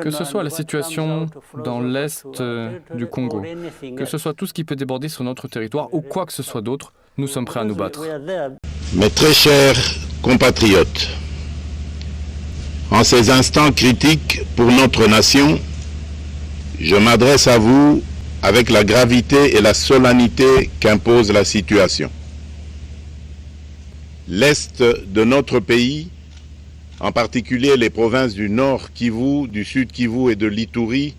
Que ce soit la situation dans l'Est du Congo, que ce soit tout ce qui peut déborder sur notre territoire ou quoi que ce soit d'autre, nous sommes prêts à nous battre. Mes très chers compatriotes, en ces instants critiques pour notre nation, je m'adresse à vous avec la gravité et la solennité qu'impose la situation. L'Est de notre pays, en particulier les provinces du Nord Kivu, du Sud Kivu et de l'Ituri,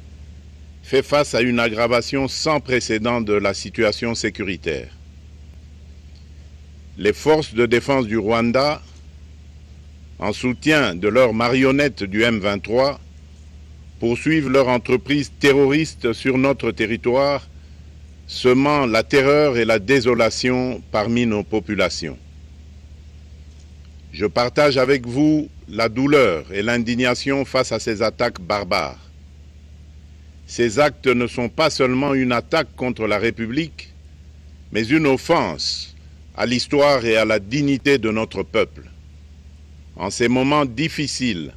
fait face à une aggravation sans précédent de la situation sécuritaire. Les forces de défense du Rwanda, en soutien de leurs marionnettes du M23, poursuivent leur entreprise terroriste sur notre territoire, semant la terreur et la désolation parmi nos populations. Je partage avec vous la douleur et l'indignation face à ces attaques barbares. Ces actes ne sont pas seulement une attaque contre la République, mais une offense à l'histoire et à la dignité de notre peuple. En ces moments difficiles,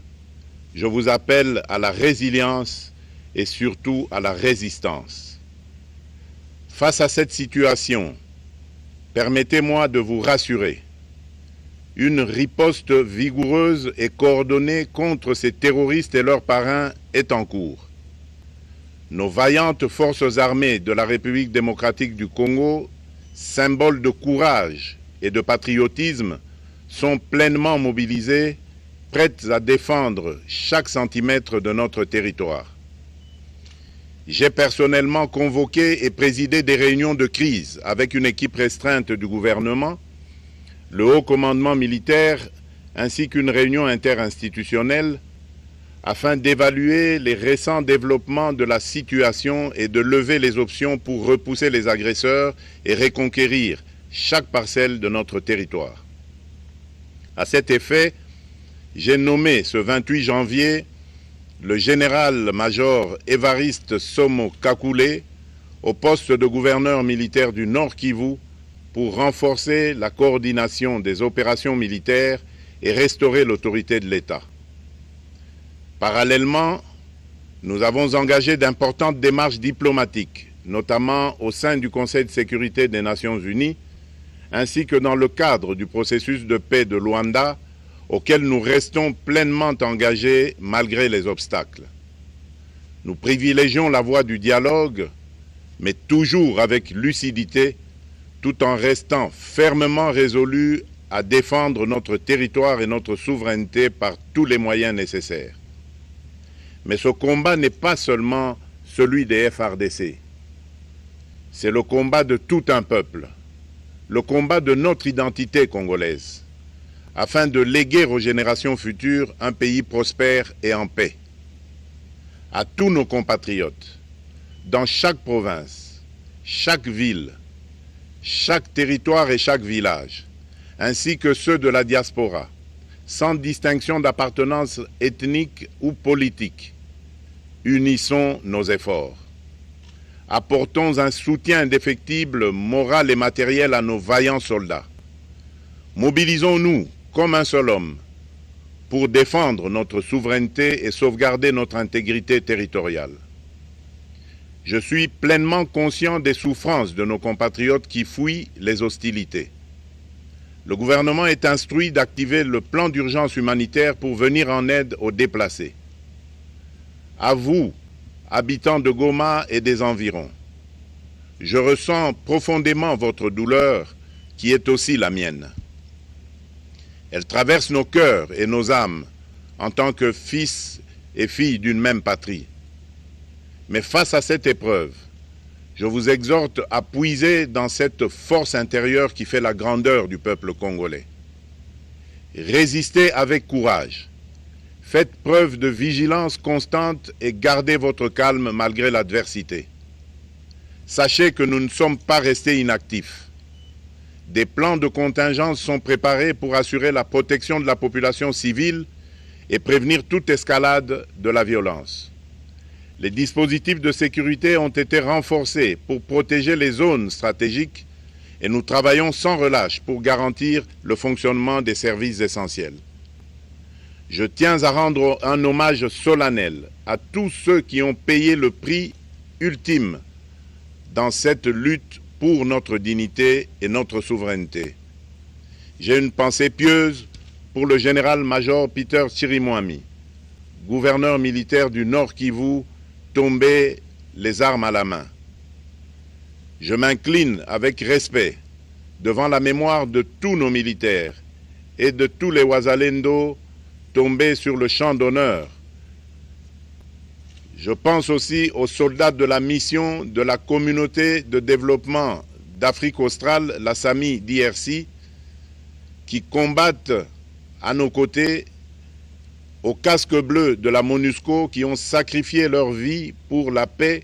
je vous appelle à la résilience et surtout à la résistance. Face à cette situation, permettez-moi de vous rassurer. Une riposte vigoureuse et coordonnée contre ces terroristes et leurs parrains est en cours. Nos vaillantes forces armées de la République démocratique du Congo, symboles de courage et de patriotisme, sont pleinement mobilisées, prêtes à défendre chaque centimètre de notre territoire. J'ai personnellement convoqué et présidé des réunions de crise avec une équipe restreinte du gouvernement, le haut commandement militaire ainsi qu'une réunion interinstitutionnelle afin d'évaluer les récents développements de la situation et de lever les options pour repousser les agresseurs et reconquérir chaque parcelle de notre territoire. À cet effet, j'ai nommé ce 28 janvier le général-major Évariste Somo Kakule au poste de gouverneur militaire du Nord Kivu pour renforcer la coordination des opérations militaires et restaurer l'autorité de l'État. Parallèlement, nous avons engagé d'importantes démarches diplomatiques, notamment au sein du Conseil de sécurité des Nations Unies, ainsi que dans le cadre du processus de paix de Luanda, auquel nous restons pleinement engagés malgré les obstacles. Nous privilégions la voie du dialogue, mais toujours avec lucidité, tout en restant fermement résolus à défendre notre territoire et notre souveraineté par tous les moyens nécessaires. Mais ce combat n'est pas seulement celui des FARDC. C'est le combat de tout un peuple, le combat de notre identité congolaise, afin de léguer aux générations futures un pays prospère et en paix. À tous nos compatriotes, dans chaque province, chaque ville, chaque territoire et chaque village, ainsi que ceux de la diaspora, sans distinction d'appartenance ethnique ou politique, unissons nos efforts. Apportons un soutien indéfectible, moral et matériel à nos vaillants soldats. Mobilisons-nous comme un seul homme pour défendre notre souveraineté et sauvegarder notre intégrité territoriale. Je suis pleinement conscient des souffrances de nos compatriotes qui fuient les hostilités. Le gouvernement est instruit d'activer le plan d'urgence humanitaire pour venir en aide aux déplacés. À vous, habitants de Goma et des environs, je ressens profondément votre douleur qui est aussi la mienne. Elle traverse nos cœurs et nos âmes en tant que fils et filles d'une même patrie. Mais face à cette épreuve, je vous exhorte à puiser dans cette force intérieure qui fait la grandeur du peuple congolais. Résistez avec courage. Faites preuve de vigilance constante et gardez votre calme malgré l'adversité. Sachez que nous ne sommes pas restés inactifs. Des plans de contingence sont préparés pour assurer la protection de la population civile et prévenir toute escalade de la violence. Les dispositifs de sécurité ont été renforcés pour protéger les zones stratégiques et nous travaillons sans relâche pour garantir le fonctionnement des services essentiels. Je tiens à rendre un hommage solennel à tous ceux qui ont payé le prix ultime dans cette lutte pour notre dignité et notre souveraineté. J'ai une pensée pieuse pour le général-major Peter Chirimwami, gouverneur militaire du Nord Kivu, tombé les armes à la main. Je m'incline avec respect devant la mémoire de tous nos militaires et de tous les Wazalendo tombés sur le champ d'honneur. Je pense aussi aux soldats de la mission de la communauté de développement d'Afrique australe, la SAMI d'IRC, qui combattent à nos côtés, aux casques bleus de la MONUSCO, qui ont sacrifié leur vie pour la paix,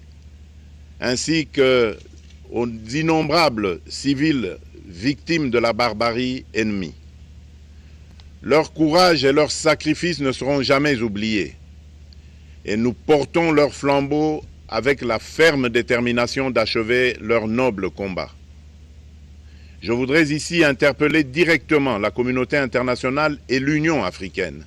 ainsi qu'aux innombrables civils victimes de la barbarie ennemie. Leur courage et leur sacrifice ne seront jamais oubliés, et nous portons leur flambeau avec la ferme détermination d'achever leur noble combat. Je voudrais ici interpeller directement la communauté internationale et l'Union africaine.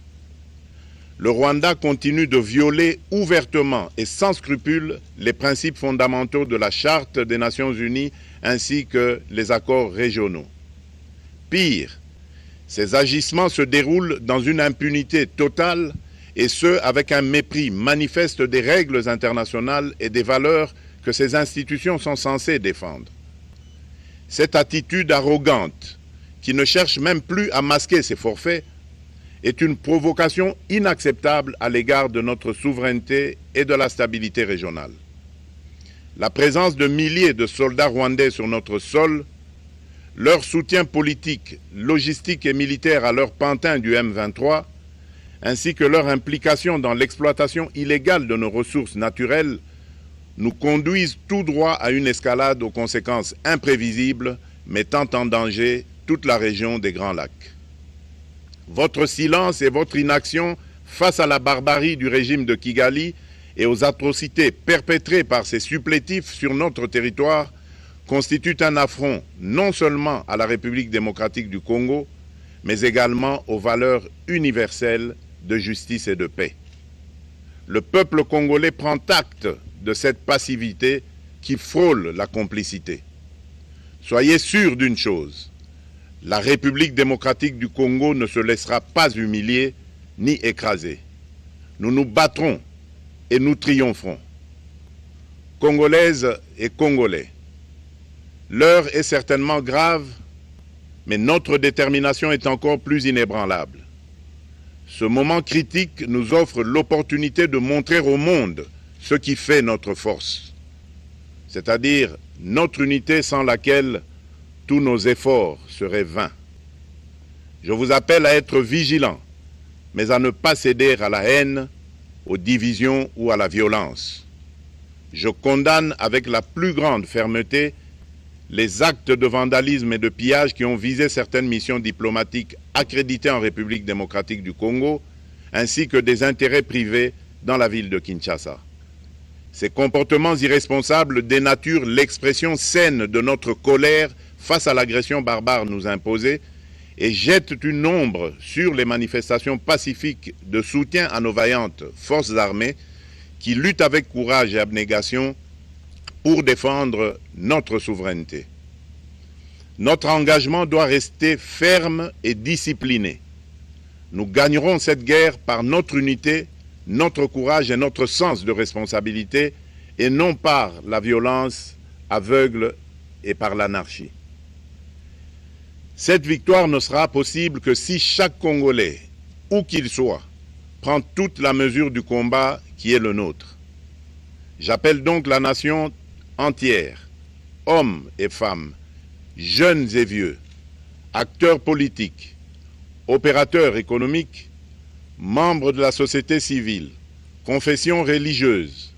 Le Rwanda continue de violer ouvertement et sans scrupule les principes fondamentaux de la Charte des Nations Unies ainsi que les accords régionaux. Pire, ces agissements se déroulent dans une impunité totale et ce, avec un mépris manifeste des règles internationales et des valeurs que ces institutions sont censées défendre. Cette attitude arrogante, qui ne cherche même plus à masquer ses forfaits, est une provocation inacceptable à l'égard de notre souveraineté et de la stabilité régionale. La présence de milliers de soldats rwandais sur notre sol, leur soutien politique, logistique et militaire à leur pantin du M23, ainsi que leur implication dans l'exploitation illégale de nos ressources naturelles, nous conduisent tout droit à une escalade aux conséquences imprévisibles, mettant en danger toute la région des Grands Lacs. Votre silence et votre inaction face à la barbarie du régime de Kigali et aux atrocités perpétrées par ces supplétifs sur notre territoire constituent un affront non seulement à la République démocratique du Congo, mais également aux valeurs universelles de justice et de paix. Le peuple congolais prend acte de cette passivité qui frôle la complicité. Soyez sûrs d'une chose, la République démocratique du Congo ne se laissera pas humilier ni écraser. Nous nous battrons et nous triompherons. Congolaises et Congolais, l'heure est certainement grave, mais notre détermination est encore plus inébranlable. Ce moment critique nous offre l'opportunité de montrer au monde ce qui fait notre force, c'est-à-dire notre unité sans laquelle tous nos efforts seraient vains. Je vous appelle à être vigilants, mais à ne pas céder à la haine, aux divisions ou à la violence. Je condamne avec la plus grande fermeté les actes de vandalisme et de pillage qui ont visé certaines missions diplomatiques accréditées en République démocratique du Congo, ainsi que des intérêts privés dans la ville de Kinshasa. Ces comportements irresponsables dénaturent l'expression saine de notre colère face à l'agression barbare nous imposée et jettent une ombre sur les manifestations pacifiques de soutien à nos vaillantes forces armées qui luttent avec courage et abnégation pour défendre notre souveraineté. Notre engagement doit rester ferme et discipliné. Nous gagnerons cette guerre par notre unité, notre courage et notre sens de responsabilité, et non par la violence aveugle et par l'anarchie. Cette victoire ne sera possible que si chaque Congolais, où qu'il soit, prend toute la mesure du combat qui est le nôtre. J'appelle donc la nation entière, hommes et femmes, jeunes et vieux, acteurs politiques, opérateurs économiques, membres de la société civile, confessions religieuses,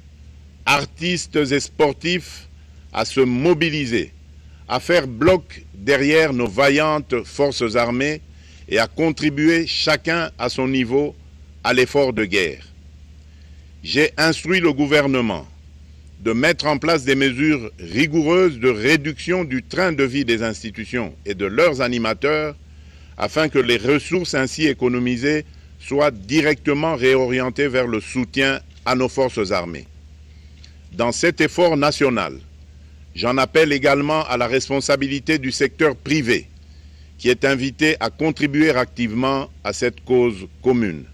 artistes et sportifs à se mobiliser, à faire bloc derrière nos vaillantes forces armées et à contribuer chacun à son niveau à l'effort de guerre. J'ai instruit le gouvernement de mettre en place des mesures rigoureuses de réduction du train de vie des institutions et de leurs animateurs afin que les ressources ainsi économisées soient directement réorientés vers le soutien à nos forces armées. Dans cet effort national, j'en appelle également à la responsabilité du secteur privé, qui est invité à contribuer activement à cette cause commune.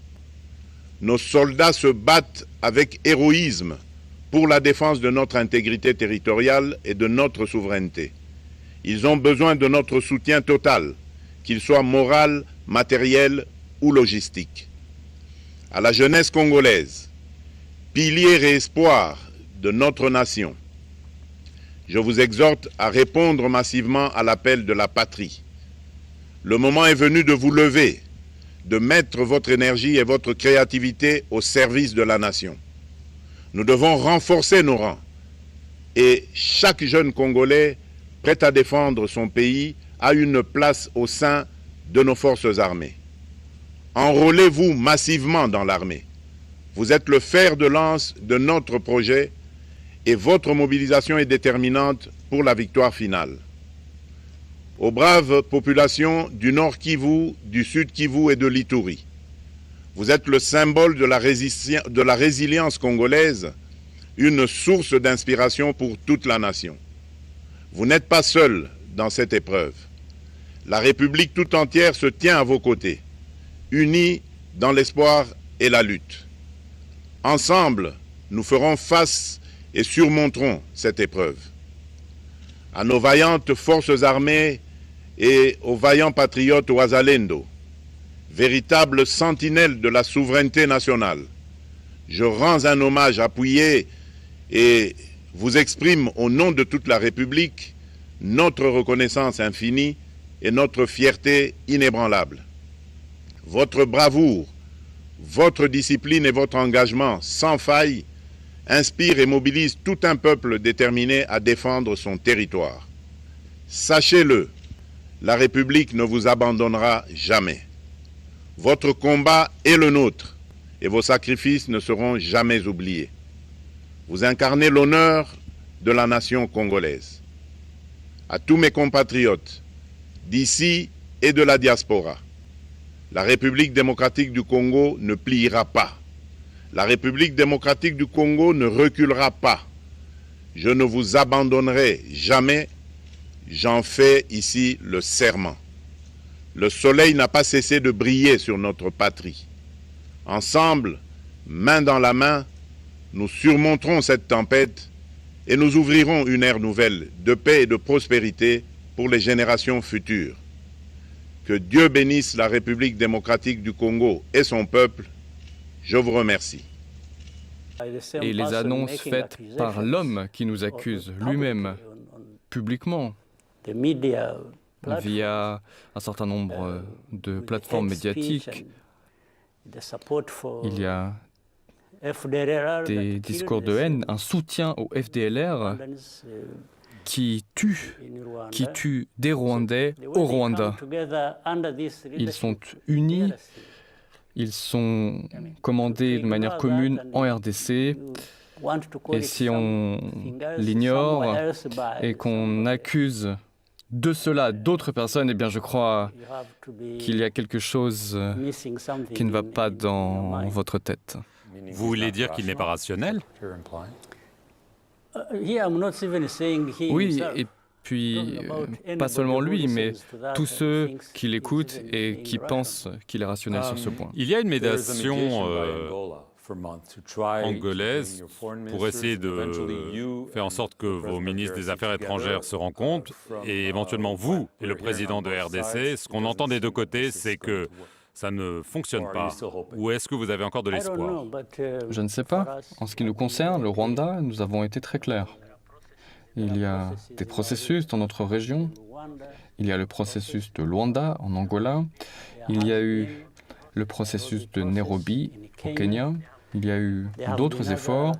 Nos soldats se battent avec héroïsme pour la défense de notre intégrité territoriale et de notre souveraineté. Ils ont besoin de notre soutien total, qu'il soit moral, matériel ou logistique. À la jeunesse congolaise, pilier et espoir de notre nation, je vous exhorte à répondre massivement à l'appel de la patrie. Le moment est venu de vous lever, de mettre votre énergie et votre créativité au service de la nation. Nous devons renforcer nos rangs et chaque jeune Congolais prêt à défendre son pays a une place au sein de nos forces armées. Enrôlez-vous massivement dans l'armée. Vous êtes le fer de lance de notre projet et votre mobilisation est déterminante pour la victoire finale. Aux braves populations du Nord Kivu, du Sud Kivu et de l'Ituri, vous êtes le symbole de la résilience congolaise, une source d'inspiration pour toute la nation. Vous n'êtes pas seuls dans cette épreuve. La République tout entière se tient à vos côtés, unis dans l'espoir et la lutte. Ensemble, nous ferons face et surmonterons cette épreuve. À nos vaillantes forces armées et aux vaillants patriotes Ouazalendo, véritables sentinelles de la souveraineté nationale, je rends un hommage appuyé et vous exprime au nom de toute la République notre reconnaissance infinie et notre fierté inébranlable. Votre bravoure, votre discipline et votre engagement sans faille inspirent et mobilisent tout un peuple déterminé à défendre son territoire. Sachez-le, la République ne vous abandonnera jamais. Votre combat est le nôtre et vos sacrifices ne seront jamais oubliés. Vous incarnez l'honneur de la nation congolaise. À tous mes compatriotes, d'ici et de la diaspora, la République démocratique du Congo ne pliera pas. La République démocratique du Congo ne reculera pas. Je ne vous abandonnerai jamais. J'en fais ici le serment. Le soleil n'a pas cessé de briller sur notre patrie. Ensemble, main dans la main, nous surmonterons cette tempête et nous ouvrirons une ère nouvelle de paix et de prospérité pour les générations futures. Que Dieu bénisse la République démocratique du Congo et son peuple. Je vous remercie. Et les annonces faites par l'homme qui nous accuse lui-même, publiquement, via un certain nombre de plateformes médiatiques, il y a des discours de haine, un soutien au FDLR qui tue des Rwandais au Rwanda. Ils sont unis, ils sont commandés de manière commune en RDC. Et si on l'ignore et qu'on accuse de cela d'autres personnes, eh bien je crois qu'il y a quelque chose qui ne va pas dans votre tête. Vous voulez dire qu'il n'est pas rationnel? Oui, et puis pas seulement lui, mais tous ceux qui l'écoutent et qui pensent qu'il est rationnel sur ce point. Il y a une médiation angolaise pour essayer de faire en sorte que vos ministres des Affaires étrangères se rencontrent et éventuellement vous et le président de RDC. Ce qu'on entend des deux côtés, c'est que ça ne fonctionne pas. Ou est-ce que vous avez encore de l'espoir? Je ne sais pas. En ce qui nous concerne, le Rwanda, nous avons été très clairs. Il y a des processus dans notre région. Il y a le processus de Luanda en Angola. Il y a eu le processus de Nairobi au Kenya. Il y a eu d'autres efforts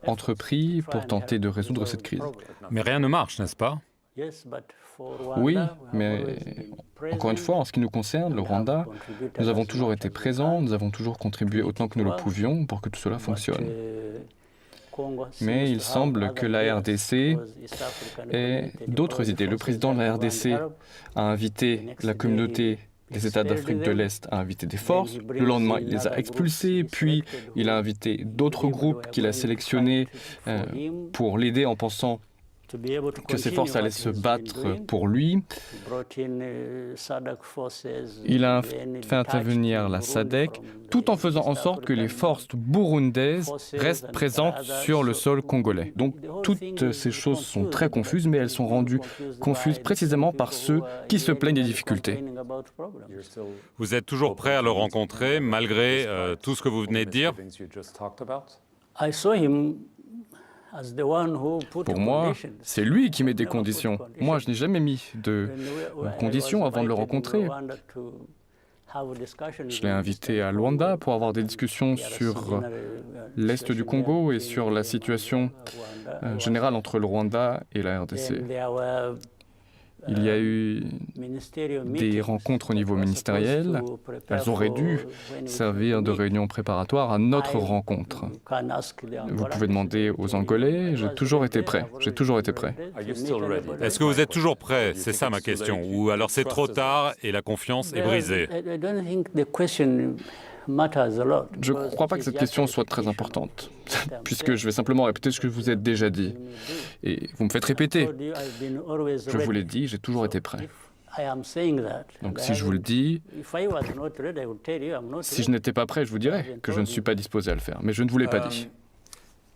entrepris pour tenter de résoudre cette crise. Mais rien ne marche, n'est-ce pas? Oui, mais encore une fois, en ce qui nous concerne, le Rwanda, nous avons toujours été présents, nous avons toujours contribué autant que nous le pouvions pour que tout cela fonctionne. Mais il semble que la RDC ait d'autres idées. Le président de la RDC a invité la communauté des États d'Afrique de l'Est a invité des forces. Le lendemain, il les a expulsés, puis il a invité d'autres groupes qu'il a sélectionnés pour l'aider en pensant que ces forces allaient se battre pour lui. Il a fait intervenir la SADC, tout en faisant en sorte que les forces burundaises restent présentes sur le sol congolais. Donc toutes ces choses sont très confuses, mais elles sont rendues confuses précisément par ceux qui se plaignent des difficultés. Vous êtes toujours prêt à le rencontrer, malgré tout ce que vous venez de dire? Pour moi, c'est lui qui met des conditions. Moi, je n'ai jamais mis de conditions avant de le rencontrer. Je l'ai invité à Luanda pour avoir des discussions sur l'Est du Congo et sur la situation générale entre le Rwanda et la RDC. Il y a eu des rencontres au niveau ministériel. Elles auraient dû servir de réunion préparatoire à notre rencontre. Vous pouvez demander aux Angolais, j'ai toujours été prêt. J'ai toujours été prêt. Est-ce que vous êtes toujours prêt? C'est ça ma question. Ou alors c'est trop tard et la confiance est brisée? Je ne crois pas que cette question soit très importante, puisque je vais simplement répéter ce que je vous ai déjà dit. Et vous me faites répéter. Je vous l'ai dit, j'ai toujours été prêt. Donc si je vous le dis, si je n'étais pas prêt, je vous dirais que je ne suis pas disposé à le faire. Mais je ne vous l'ai pas dit.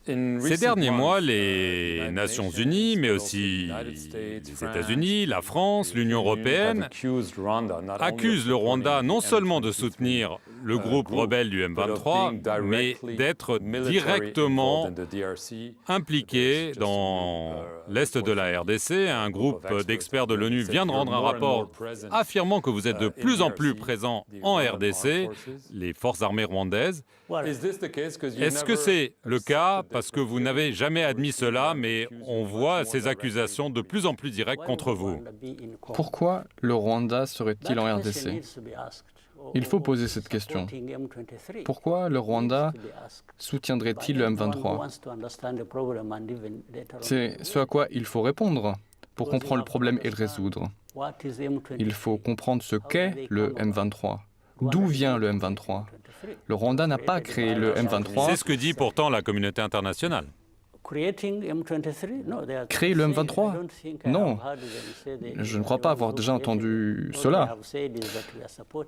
Ces derniers mois, les Nations Unies, mais aussi les États-Unis, la France, l'Union européenne, accusent le Rwanda non seulement de soutenir le groupe rebelle du M23, mais d'être directement impliqué dans l'Est de la RDC. Un groupe d'experts de l'ONU vient de rendre un rapport affirmant que vous êtes de plus en plus présents en RDC, les forces armées rwandaises. Est-ce que c'est le cas? Parce que vous n'avez jamais admis cela, mais on voit ces accusations de plus en plus directes contre vous. Pourquoi le Rwanda serait-il en RDC? Il faut poser cette question. Pourquoi le Rwanda soutiendrait-il le M23? C'est ce à quoi il faut répondre pour comprendre le problème et le résoudre. Il faut comprendre ce qu'est le M23. D'où vient le M23? Le Rwanda n'a pas créé le M23. C'est ce que dit pourtant la communauté internationale. Créer le M23? Non, je ne crois pas avoir déjà entendu cela.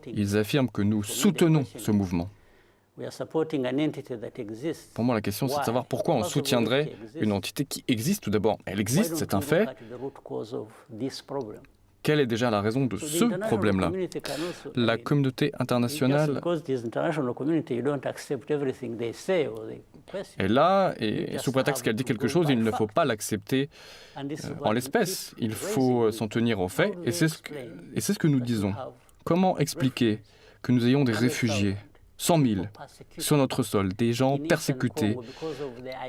Ils affirment que nous soutenons ce mouvement. Pour moi, la question, c'est de savoir pourquoi on soutiendrait une entité qui existe tout d'abord. Elle existe, c'est un fait. Quelle est déjà la raison de ce problème-là? La communauté internationale est là, et sous prétexte qu'elle dit quelque chose, il ne faut pas l'accepter en l'espèce. Il faut s'en tenir aux faits, et c'est ce que nous disons. Comment expliquer que nous ayons des réfugiés, 100 000, sur notre sol, des gens persécutés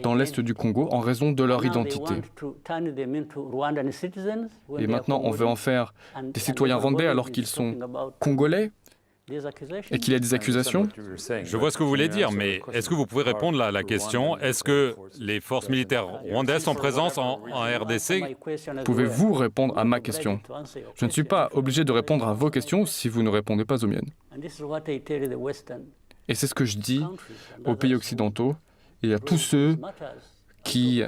dans l'Est du Congo en raison de leur identité. Et maintenant, on veut en faire des citoyens rwandais alors qu'ils sont congolais et qu'il y a des accusations? Je vois ce que vous voulez dire, mais est-ce que vous pouvez répondre à la question? Est-ce que les forces militaires rwandaises sont présentes en RDC? Pouvez-vous répondre à ma question? Je ne suis pas obligé de répondre à vos questions si vous ne répondez pas aux miennes. Et c'est ce que je dis aux pays occidentaux et à tous ceux qui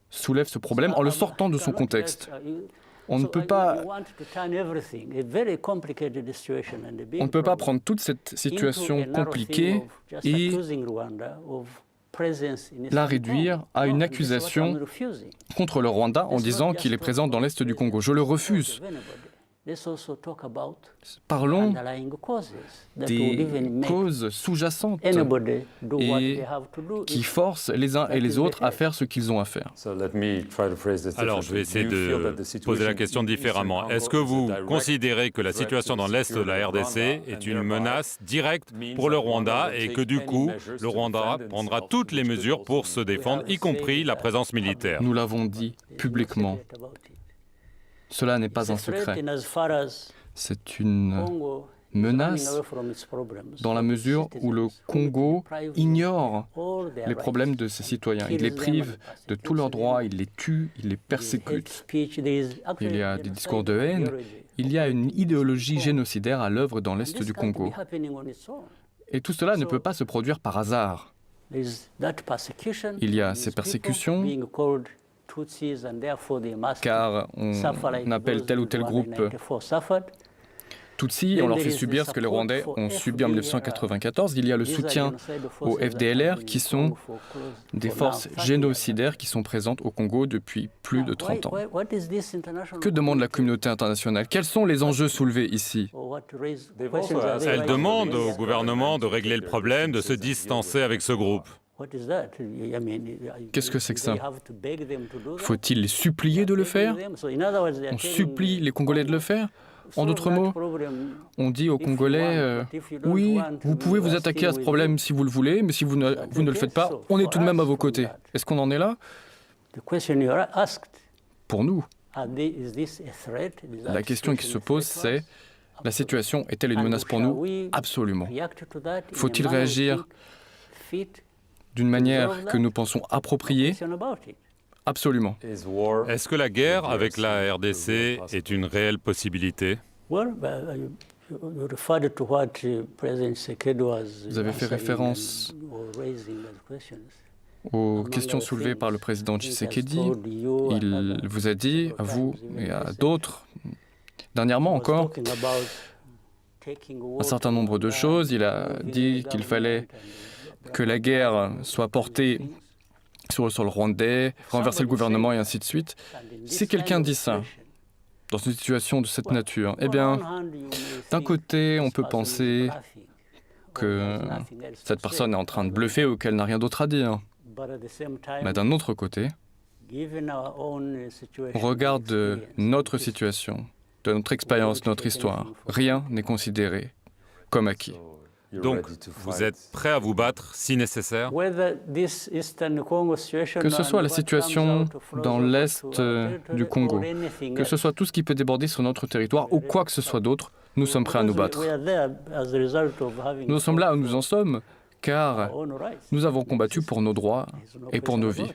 soulèvent ce problème en le sortant de son contexte. On ne peut pas prendre toute cette situation compliquée et la réduire à une accusation contre le Rwanda en disant qu'il est présent dans l'Est du Congo. Je le refuse. Parlons des causes sous-jacentes et qui forcent les uns et les autres à faire ce qu'ils ont à faire. Alors, je vais essayer de poser la question différemment. Est-ce que vous considérez que la situation dans l'Est de la RDC est une menace directe pour le Rwanda et que du coup, le Rwanda prendra toutes les mesures pour se défendre, y compris la présence militaire? Nous l'avons dit publiquement. Cela n'est pas un secret. C'est une menace dans la mesure où le Congo ignore les problèmes de ses citoyens. Il les prive de tous leurs droits, il les tue, il les persécute. Il y a des discours de haine, il y a une idéologie génocidaire à l'œuvre dans l'Est du Congo. Et tout cela ne peut pas se produire par hasard. Il y a ces persécutions, car on appelle tel ou tel groupe Tutsis et on leur fait subir ce que les Rwandais ont subi en 1994. Il y a le soutien aux FDLR, qui sont des forces génocidaires qui sont présentes au Congo depuis plus de 30 ans. Que demande la communauté internationale? Quels sont les enjeux soulevés ici? Elle demande au gouvernement de régler le problème, de se distancer avec ce groupe. Qu'est-ce que c'est que ça? Faut-il les supplier de le faire? On supplie les Congolais de le faire? En d'autres mots, on dit aux Congolais, oui, vous pouvez vous attaquer à ce problème si vous le voulez, mais si vous ne le faites pas, on est tout de même à vos côtés. Est-ce qu'on en est là? Pour nous, la question qui se pose, c'est, la situation est-elle une menace pour nous? Absolument. Faut-il réagir d'une manière que nous pensons appropriée? Absolument. Est-ce que la guerre avec la RDC est une réelle possibilité? Vous avez fait référence aux questions soulevées par le président Tshisekedi. Il vous a dit, à vous et à d'autres, dernièrement encore, un certain nombre de choses. Il a dit qu'il fallait que la guerre soit portée sur le sol rwandais, renverser le gouvernement et ainsi de suite. Si quelqu'un dit ça, dans une situation de cette nature, eh bien, d'un côté, on peut penser que cette personne est en train de bluffer ou qu'elle n'a rien d'autre à dire. Mais d'un autre côté, au regard de notre situation, de notre expérience, notre histoire, rien n'est considéré comme acquis. Donc, vous êtes prêt à vous battre si nécessaire? Que ce soit la situation dans l'Est du Congo, que ce soit tout ce qui peut déborder sur notre territoire ou quoi que ce soit d'autre, nous sommes prêts à nous battre. Nous sommes là où nous en sommes, car nous avons combattu pour nos droits et pour nos vies.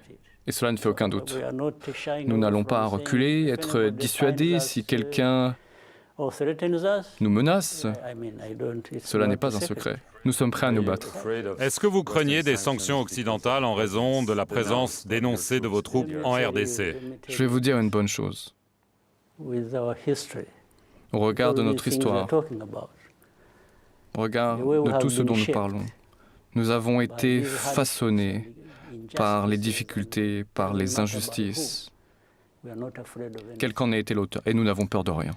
Et cela ne fait aucun doute. Nous n'allons pas reculer, être dissuadés si quelqu'un nous menace. Cela n'est pas un secret. Nous sommes prêts à nous battre. Est-ce que vous craignez des sanctions occidentales en raison de la présence dénoncée de vos troupes en RDC? Je vais vous dire une bonne chose. Au regard de notre histoire, au regard de tout ce dont nous parlons, nous avons été façonnés par les difficultés, par les injustices, quel qu'en ait été l'auteur, et nous n'avons peur de rien.